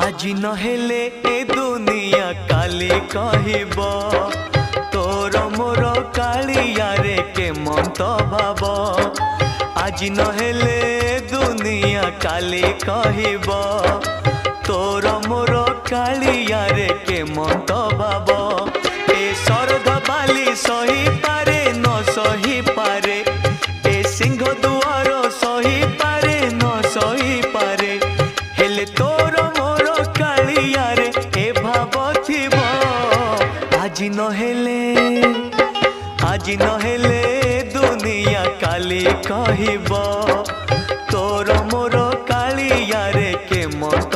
আজি नहेले ए दुनिया काली कहिब तोर मोर कालिया रे के मंत भाव। আজি नहेले दुनिया काली कहिब तोर मोर कालिया रे के मंत भाव। ए शरद बाली सही पारे न सही पारे ए सिंह दुआर सही पारे न सही पारे हेले तोर मोर कालिया रे ए भाव थिब। আজি नहेले दुनिया काली कहिब तोर मोर कालिया रे के मत